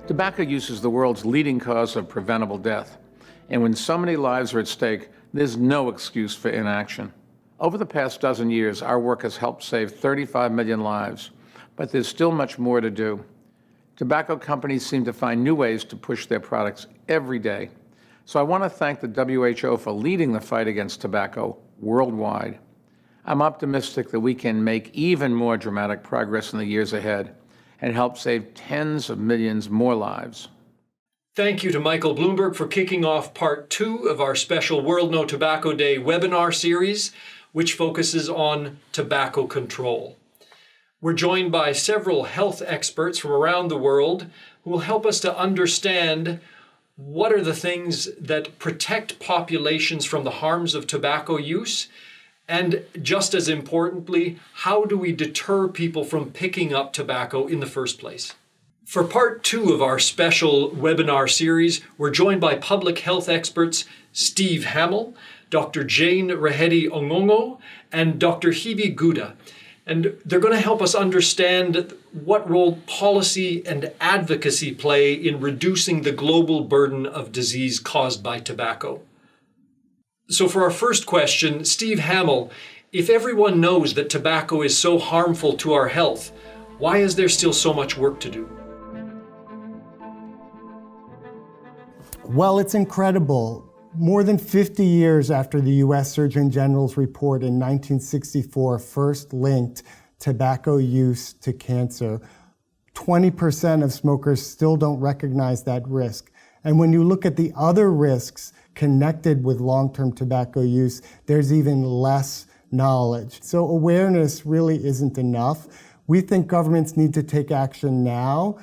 Tobacco use is the world's leading cause of preventable death. And when so many lives are at stake, there's no excuse for inaction. Over the past dozen years, our work has helped save 35 million lives, but there's still much more to do. Tobacco companies seem to find new ways to push their products every day. So I want to thank the WHO for leading the fight against tobacco worldwide. I'm optimistic that we can make even more dramatic progress in the years ahead and help save tens of millions more lives. Thank you to Michael Bloomberg for kicking off part 2 of our special World No Tobacco Day webinar series, which focuses on tobacco control. We're joined by several health experts from around the world who will help us to understand what are the things that protect populations from the harms of tobacco use, and just as importantly, how do we deter people from picking up tobacco in the first place? For part 2 of our special webinar series, we're joined by public health experts Steve Hamill, Dr. Jane Rahedi Ong'ang'o, and Dr. Hebe Gouda. And they're going to help us understand what role policy and advocacy play in reducing the global burden of disease caused by tobacco. So for our first question, Steve Hamill, if everyone knows that tobacco is so harmful to our health, why is there still so much work to do? Well, it's incredible. More than 50 years after the U.S. Surgeon General's report in 1964 first linked tobacco use to cancer, 20% of smokers still don't recognize that risk. And when you look at the other risks connected with long-term tobacco use, there's even less knowledge. So awareness really isn't enough. We think governments need to take action now,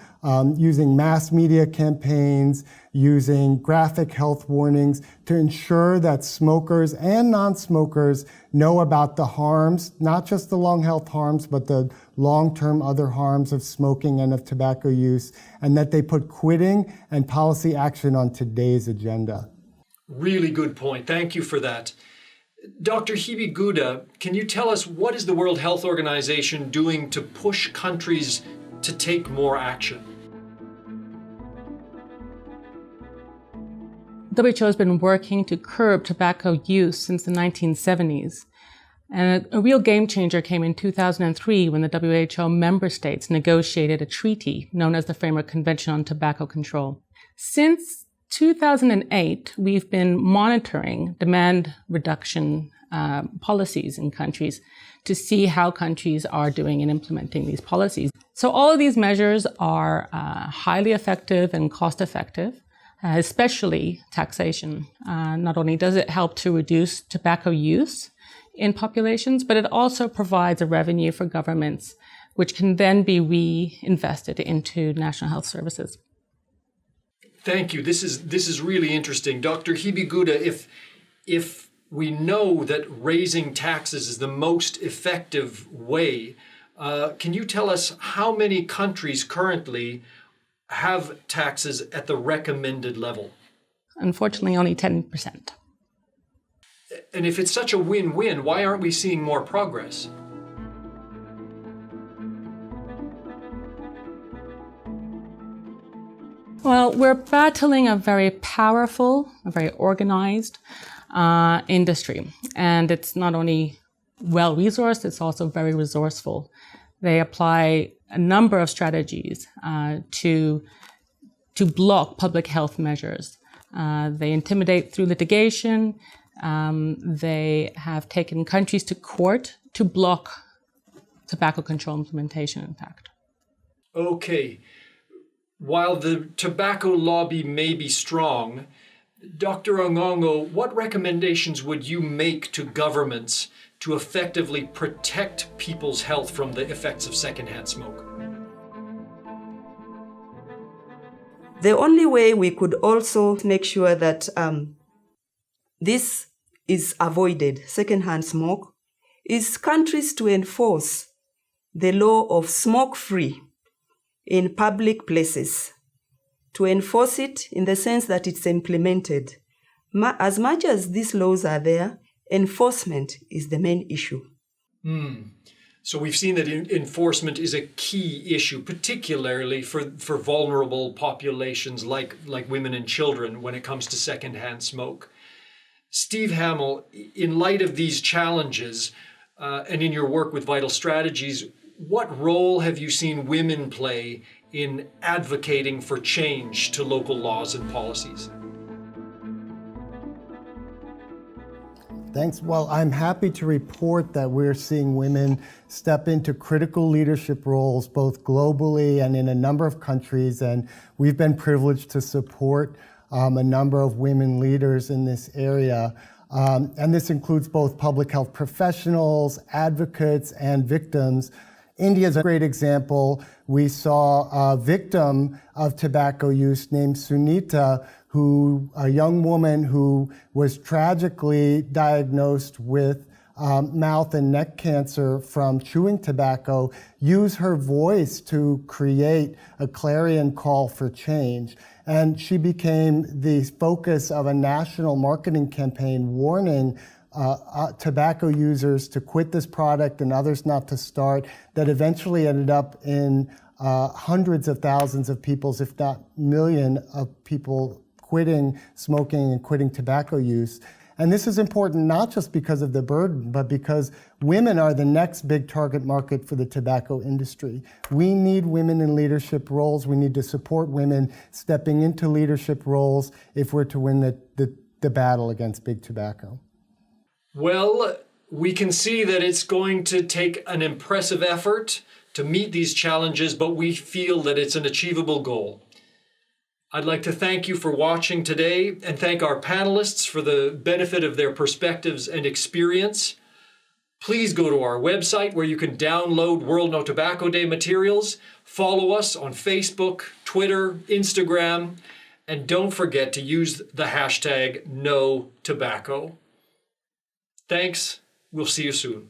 using mass media campaigns, using graphic health warnings to ensure that smokers and non-smokers know about the harms, not just the lung health harms, but the long-term other harms of smoking and of tobacco use, and that they put quitting and policy action on today's agenda. Really good point. Thank you for that. Dr. Hebe Gouda, can you tell us what is the World Health Organization doing to push countries to take more action? WHO has been working to curb tobacco use since the 1970s. And a real game changer came in 2003 when the WHO member states negotiated a treaty known as the Framework Convention on Tobacco Control. Since 2008, we've been monitoring demand reduction policies in countries to see how countries are doing in implementing these policies. So all of these measures are highly effective and cost-effective, especially taxation. Not only does it help to reduce tobacco use in populations, but it also provides a revenue for governments, which can then be reinvested into national health services. Thank you. This is really interesting. Dr. Hebe Gouda, if we know that raising taxes is the most effective way, can you tell us how many countries currently have taxes at the recommended level? Unfortunately, only 10%. And if it's such a win-win, why aren't we seeing more progress? Well, we're battling a very powerful, a very organized industry. And it's not only well-resourced, it's also very resourceful. They apply a number of strategies to block public health measures. They intimidate through litigation. They have taken countries to court to block tobacco control implementation, in fact. Okay. While the tobacco lobby may be strong, Dr. Ong'ang'o, what recommendations would you make to governments to effectively protect people's health from the effects of secondhand smoke? The only way we could also make sure that this is avoided, secondhand smoke, is countries to enforce the law of smoke-free in public places, to enforce it in the sense that it's implemented. As much as these laws are there, enforcement is the main issue. So we've seen that enforcement is a key issue, particularly for vulnerable populations like women and children when it comes to secondhand smoke. Steve Hamill, in light of these challenges and in your work with Vital Strategies, what role have you seen women play in advocating for change to local laws and policies? Thanks. Well, I'm happy to report that we're seeing women step into critical leadership roles, both globally and in a number of countries. And we've been privileged to support a number of women leaders in this area. And this includes both public health professionals, advocates, and victims. India is a great example. We saw a victim of tobacco use named Sunita, a young woman who was tragically diagnosed with mouth and neck cancer from chewing tobacco, use her voice to create a clarion call for change. And she became the focus of a national marketing campaign warning tobacco users to quit this product and others not to start, that eventually ended up in hundreds of thousands of people, if not million of people quitting smoking and quitting tobacco use. And this is important not just because of the burden, but because women are the next big target market for the tobacco industry. We need women in leadership roles. We need to support women stepping into leadership roles if we're to win the battle against big tobacco. Well, we can see that it's going to take an impressive effort to meet these challenges, but we feel that it's an achievable goal. I'd like to thank you for watching today and thank our panelists for the benefit of their perspectives and experience. Please go to our website where you can download World No Tobacco Day materials. Follow us on Facebook, Twitter, Instagram, and don't forget to use the hashtag #NoTobacco. Thanks. We'll see you soon.